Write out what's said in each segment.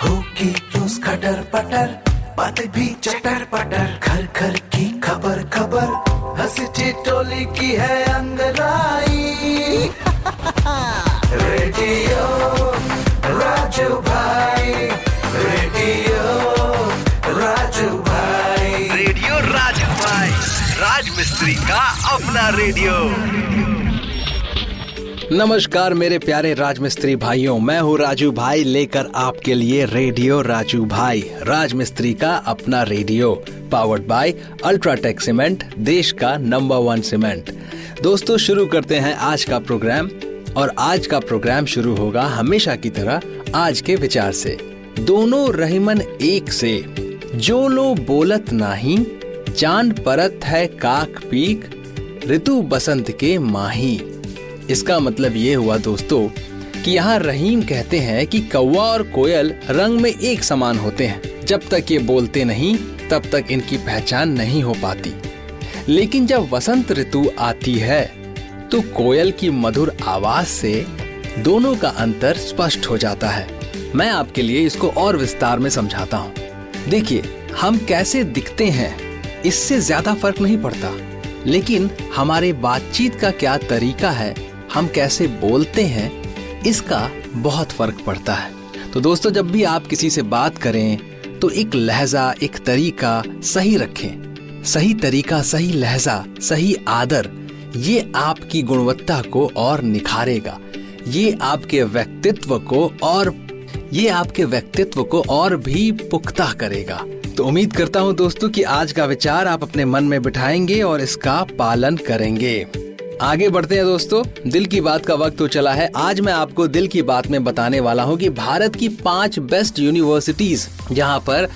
होगी रोज खटर पटर, बातें भी चटर पटर, घर घर की खबर खबर, हंसी ठिठोली की है अंगड़ाई। रेडियो राजू भाई, रेडियो राजू भाई, रेडियो राजू भाई, राज मिस्त्री का अपना रेडियो। नमस्कार मेरे प्यारे राजमिस्त्री भाइयों, मैं हूँ राजू भाई लेकर आपके लिए रेडियो राजू भाई, राजमिस्त्री का अपना radio, powered by UltraTech cement, देश का नंबर 1 सीमेंट। दोस्तों शुरू करते हैं आज का प्रोग्राम, और आज का प्रोग्राम शुरू होगा हमेशा की तरह आज के विचार से। दोनों रहीमन एक से, जो लो बोलत नाही, चांद परत है काक पीक, ऋतु बसंत के माही। इसका मतलब ये हुआ दोस्तों कि यहाँ रहीम कहते हैं कि कौवा और कोयल रंग में एक समान होते हैं। जब तक ये बोलते नहीं तब तक इनकी पहचान नहीं हो पाती, लेकिन जब वसंत ऋतु आती है तो कोयल की मधुर आवाज से दोनों का अंतर स्पष्ट हो जाता है। मैं आपके लिए इसको और विस्तार में समझाता हूँ। देखिए, हम कैसे दिखते हैं इससे ज्यादा फर्क नहीं पड़ता, लेकिन हमारे बातचीत का क्या तरीका है, हम कैसे बोलते हैं, इसका बहुत फर्क पड़ता है। तो दोस्तों, जब भी आप किसी से बात करें तो एक लहजा, एक तरीका सही रखें। सही तरीका, सही लहजा, सही आदर, ये आपकी गुणवत्ता को और निखारेगा। ये आपके व्यक्तित्व को और भी पुख्ता करेगा। तो उम्मीद करता हूँ दोस्तों कि आज का विचार आप अपने मन में बिठाएंगे और इसका पालन करेंगे। आगे बढ़ते हैं दोस्तों, दिल की बात का वक्त तो चला है। आज मैं आपको दिल की बात में बताने वाला हूँ कि भारत की 5 बेस्ट यूनिवर्सिटीज जहाँ पर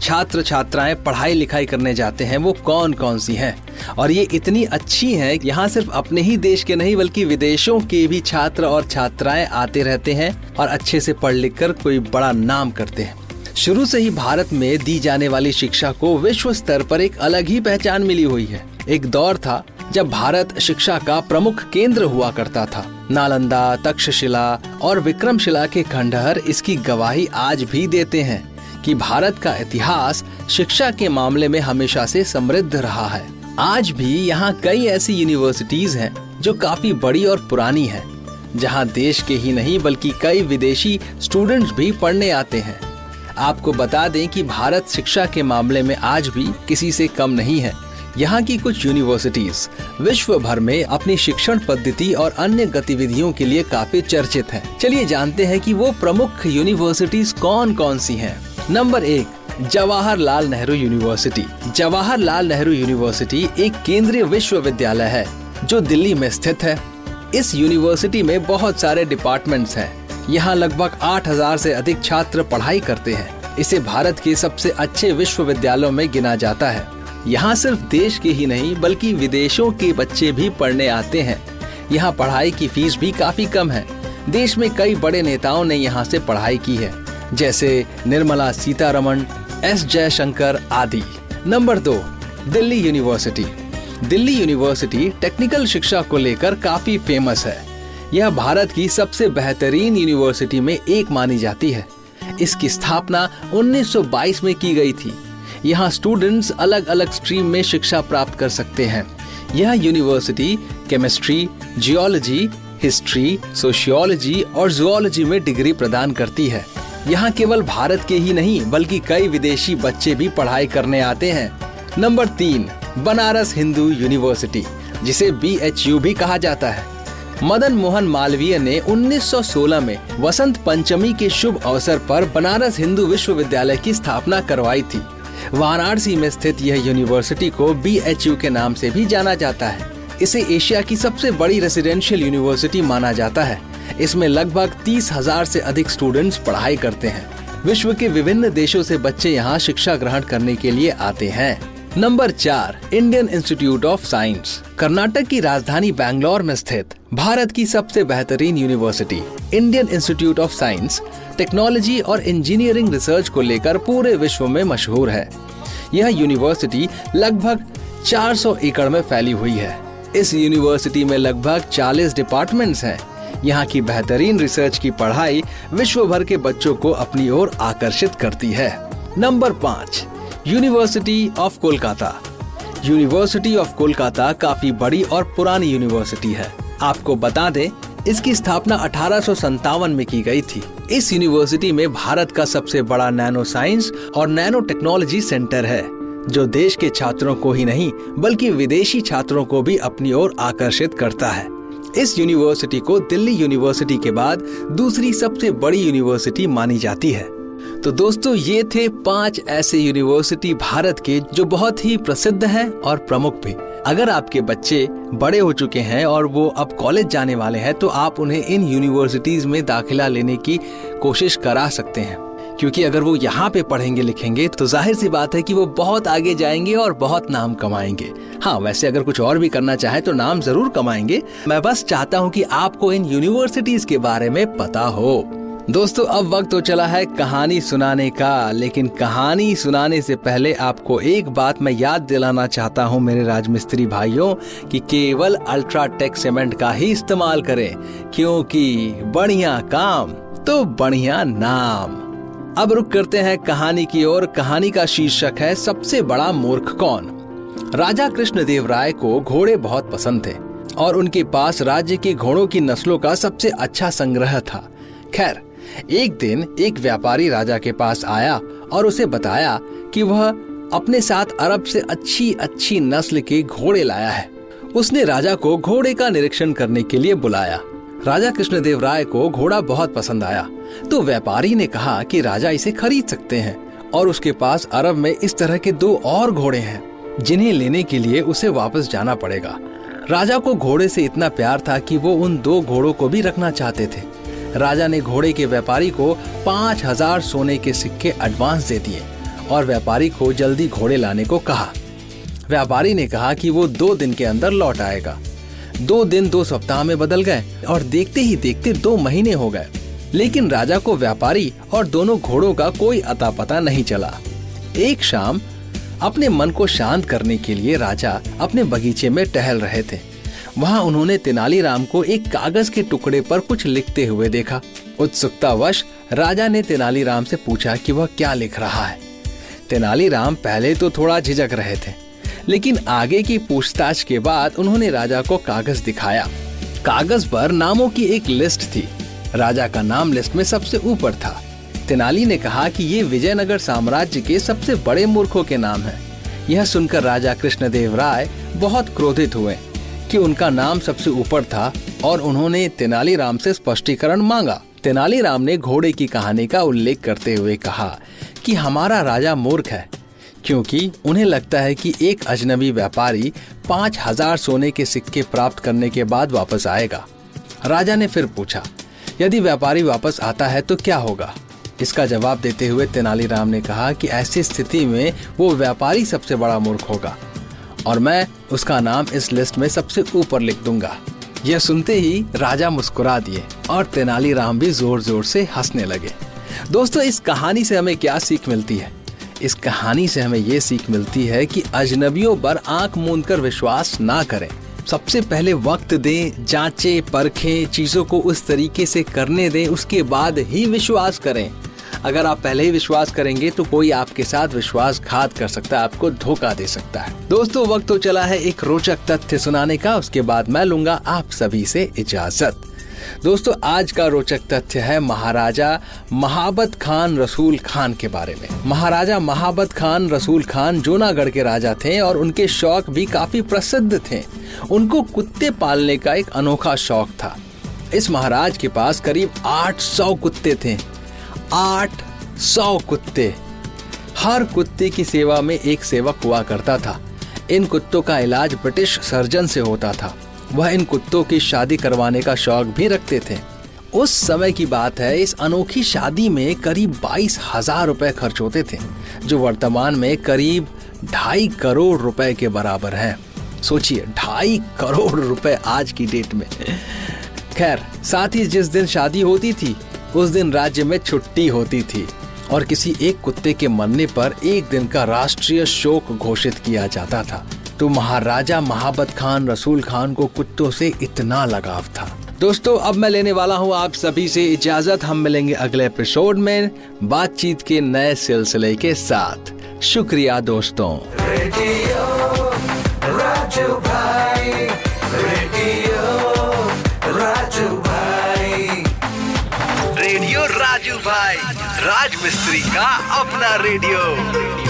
छात्र छात्राएं पढ़ाई लिखाई करने जाते हैं वो कौन कौन सी हैं, और ये इतनी अच्छी हैं कि यहाँ सिर्फ अपने ही देश के नहीं बल्कि विदेशों के भी छात्र और छात्राएं आते रहते हैं और अच्छे से पढ़ लिख कर कोई बड़ा नाम करते हैं। शुरू से ही भारत में दी जाने वाली शिक्षा को विश्व स्तर पर एक अलग ही पहचान मिली हुई है। एक दौर था जब भारत शिक्षा का प्रमुख केंद्र हुआ करता था। नालंदा, तक्षशिला और विक्रमशिला के खंडहर इसकी गवाही आज भी देते हैं कि भारत का इतिहास शिक्षा के मामले में हमेशा से समृद्ध रहा है। आज भी यहाँ कई ऐसी यूनिवर्सिटीज हैं जो काफी बड़ी और पुरानी हैं, जहाँ देश के ही नहीं बल्कि कई विदेशी स्टूडेंट्स भी पढ़ने आते हैं। आपको बता दें कि भारत शिक्षा के मामले में आज भी किसी से कम नहीं है। यहाँ की कुछ यूनिवर्सिटीज विश्व भर में अपनी शिक्षण पद्धति और अन्य गतिविधियों के लिए काफी चर्चित हैं। चलिए जानते हैं कि वो प्रमुख यूनिवर्सिटीज कौन कौन सी हैं। Number 1, Jawaharlal Nehru university. Jawaharlal Nehru university एक केंद्रीय विश्वविद्यालय है जो दिल्ली में स्थित है। इस यूनिवर्सिटी में बहुत सारे डिपार्टमेंट्स हैं। यहाँ लगभग 8000 से अधिक छात्र पढ़ाई करते हैं। इसे भारत के सबसे अच्छे विश्वविद्यालयों में गिना जाता है। यहाँ सिर्फ देश के ही नहीं बल्कि विदेशों के बच्चे भी पढ़ने आते हैं। यहाँ पढ़ाई की फीस भी काफी कम है। देश में कई बड़े नेताओं ने यहाँ से पढ़ाई की है, जैसे निर्मला सीतारमण, एस जयशंकर आदि। Number 2, Delhi university. Delhi university technical शिक्षा को लेकर काफी फेमस है। यह भारत की सबसे बेहतरीन यूनिवर्सिटी में एक मानी जाती है। इसकी स्थापना 1922 में की गई थी। यहाँ स्टूडेंट्स अलग अलग स्ट्रीम में शिक्षा प्राप्त कर सकते हैं। यह university chemistry, geology, history, sociology और जूलॉजी में डिग्री प्रदान करती है। यहाँ केवल भारत के ही नहीं बल्कि कई विदेशी बच्चे भी पढ़ाई करने आते हैं। नंबर 3, बनारस हिंदू यूनिवर्सिटी, जिसे BHU भी कहा जाता है। मदन मोहन मालवीय ने 1916 में वसंत पंचमी के शुभ अवसर पर बनारस हिंदू विश्वविद्यालय की स्थापना करवाई थी। वाराणसी में स्थित यह यूनिवर्सिटी को BHU के नाम से भी जाना जाता है। इसे एशिया की सबसे बड़ी रेसिडेंशियल यूनिवर्सिटी माना जाता है। इसमें लगभग 30,000 से अधिक स्टूडेंट्स पढ़ाई करते हैं। विश्व के विभिन्न देशों से बच्चे यहाँ शिक्षा ग्रहण करने के लिए आते हैं। Number 4, Indian institute of science. Karnataka की राजधानी बैंगलोर में स्थित भारत की सबसे बेहतरीन university Indian institute of science technology और इंजीनियरिंग रिसर्च को लेकर पूरे विश्व में मशहूर है। यह यूनिवर्सिटी लगभग 400 एकड़ में फैली हुई है। इस यूनिवर्सिटी में लगभग 40 डिपार्टमेंट्स हैं। यहाँ की बेहतरीन रिसर्च की पढ़ाई विश्व भर के बच्चों को अपनी ओर आकर्षित करती है। Number 5, university of Kolkata. University of Kolkata काफी बड़ी और पुरानी यूनिवर्सिटी है। आपको बता दें, इसकी स्थापना 1857 में की गई थी। इस यूनिवर्सिटी में भारत का सबसे बड़ा नैनो साइंस और नैनो टेक्नोलॉजी सेंटर है, जो देश के छात्रों को ही नहीं बल्कि विदेशी छात्रों को भी अपनी ओर आकर्षित करता है। इस यूनिवर्सिटी को दिल्ली यूनिवर्सिटी के बाद दूसरी सबसे बड़ी यूनिवर्सिटी मानी जाती है। तो दोस्तों, ये थे 5 ऐसे यूनिवर्सिटी भारत के जो बहुत ही प्रसिद्ध हैं और प्रमुख भी। अगर आपके बच्चे बड़े हो चुके हैं और वो अब कॉलेज जाने वाले हैं तो आप उन्हें इन यूनिवर्सिटीज में दाखिला लेने की कोशिश करा सकते हैं, क्योंकि अगर वो यहाँ पे पढ़ेंगे लिखेंगे तो जाहिर सी बात है कि वो बहुत आगे जाएंगे और बहुत नाम कमाएंगे। हाँ, वैसे अगर कुछ और भी करना चाहे तो नाम जरूर कमाएंगे। मैं बस चाहता हूँ कि आपको इन यूनिवर्सिटीज के बारे में पता हो। दोस्तों, अब वक्त तो चला है कहानी सुनाने का, लेकिन कहानी सुनाने से पहले आपको एक बात मैं याद दिलाना चाहता हूँ मेरे राजमिस्त्री भाइयों, कि केवल अल्ट्राटेक सीमेंट का ही इस्तेमाल करें, क्योंकि बढ़िया काम तो बढ़िया नाम। अब रुक करते हैं कहानी की ओर। कहानी का शीर्षक है सबसे बड़ा मूर्ख कौन। राजा कृष्णदेव राय को घोड़े बहुत पसंद थे और उनके पास राज्य के घोड़ों की नस्लों का सबसे अच्छा संग्रह था। खैर, एक दिन एक व्यापारी राजा के पास आया और उसे बताया कि वह अपने साथ अरब से अच्छी अच्छी नस्ल के घोड़े लाया है। उसने राजा को घोड़े का निरीक्षण करने के लिए बुलाया। राजा कृष्णदेव राय को घोड़ा बहुत पसंद आया, तो व्यापारी ने कहा कि राजा इसे खरीद सकते हैं और उसके पास अरब में इस तरह के 2 और घोड़े हैं जिन्हें लेने के लिए उसे वापस जाना पड़ेगा। राजा को घोड़े से इतना प्यार था कि वो उन 2 घोड़ों को भी रखना चाहते थे। राजा ने घोड़े के व्यापारी को 5000 सोने के सिक्के एडवांस दे दिए और व्यापारी को जल्दी घोड़े लाने को कहा। व्यापारी ने कहा कि वो 2 दिन के अंदर लौट आएगा। 2 दिन 2 सप्ताह में बदल गए और देखते ही देखते 2 महीने हो गए, लेकिन राजा को व्यापारी और दोनों घोड़ों का कोई अता पता नहीं चला। एक शाम अपने मन को शांत करने के लिए राजा अपने बगीचे में टहल रहे थे। वहां उन्होंने तेनालीराम को एक कागज के टुकड़े पर कुछ लिखते हुए देखा। उत्सुकतावश राजा ने तेनालीराम से पूछा कि वह क्या लिख रहा है। तेनालीराम पहले तो थोड़ा झिझक रहे थे, लेकिन आगे की पूछताछ के बाद उन्होंने राजा को कागज दिखाया। कागज पर नामों की एक लिस्ट थी। राजा का नाम लिस्ट में सबसे ऊपर था। तेनाली ने कहा कि ये विजयनगर साम्राज्य के सबसे बड़े मूर्खों के नाम हैं। यह सुनकर राजा कृष्णदेव राय बहुत क्रोधित हुए कि उनका नाम सबसे ऊपर था और उन्होंने तेनालीराम से स्पष्टीकरण मांगा। तेनालीराम ने घोड़े की कहानी का उल्लेख करते हुए कहा कि हमारा राजा मूर्ख है, क्योंकि उन्हें लगता है कि एक अजनबी व्यापारी 5000 सोने के सिक्के प्राप्त करने के बाद वापस आएगा। राजा ने फिर पूछा, यदि व्यापारी वापस आता है तो क्या होगा? इसका जवाब देते हुए तेनालीराम ने कहा कि ऐसी स्थिति में वो व्यापारी सबसे बड़ा मूर्ख होगा और मैं उसका नाम इस लिस्ट में सबसे ऊपर लिख दूंगा। यह सुनते ही राजा मुस्कुरा दिए और तेनालीराम भी जोर जोर से हंसने लगे। दोस्तों, इस कहानी से हमें क्या सीख मिलती है? इस कहानी से हमें ये सीख मिलती है कि अजनबियों पर आंख मूंदकर विश्वास ना करें। सबसे पहले वक्त दें, जांचें, परखें, चीजों को उस तरीके से करने दें, उसके बाद ही विश्वास करें। अगर आप पहले ही विश्वास करेंगे तो कोई आपके साथ विश्वासघात कर सकता है, आपको धोखा दे सकता है। दोस्तों, वक्त तो चला है एक रोचक तथ्य सुनाने का, उसके बाद मैं लूंगा आप सभी से इजाजत। दोस्तों, आज का रोचक तथ्य है महाराजा महाबत खान रसूल खान के बारे में। महाराजा महाबत खान रसूल खान जूनागढ़ के राजा थे और उनके शौक भी काफी प्रसिद्ध थे। उनको कुत्ते पालने का एक अनोखा शौक था। इस महाराज के पास करीब 800 कुत्ते थे। 800 कुत्ते। हर कुत्ते की सेवा में एक सेवक हुआ करता था। इन कुत्तों का इलाज ब्रिटिश सर्जन से होता था। वह इन कुत्तों की शादी करवाने का शौक भी रखते थे। उस समय की बात है, इस अनोखी शादी में करीब 22,000 रुपए खर्च होते थे, जो वर्तमान में करीब 2.5 करोड़ रुपए के बराबर है। सोचिए, 2.5 करोड़ रुपए आज की डेट में। खैर, साथ ही जिस दिन शादी होती थी उस दिन राज्य में छुट्टी होती थी और किसी एक कुत्ते के मरने पर एक दिन का राष्ट्रीय शोक घोषित किया जाता था। तो महाराजा महाबत खान रसूल खान को कुत्तों से इतना लगाव था दोस्तों अब मैं लेने वाला हूँ आप सभी से इजाजत। हम मिलेंगे अगले एपिसोड में बातचीत के नए सिलसिले के साथ। शुक्रिया दोस्तों। रेडियो राजू भाई, रेडियो राजू भाई, रेडियो राजू भाई, राज मिस्त्री का अपना radio.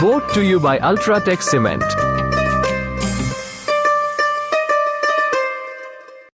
Brought to you by Ultratech Cement.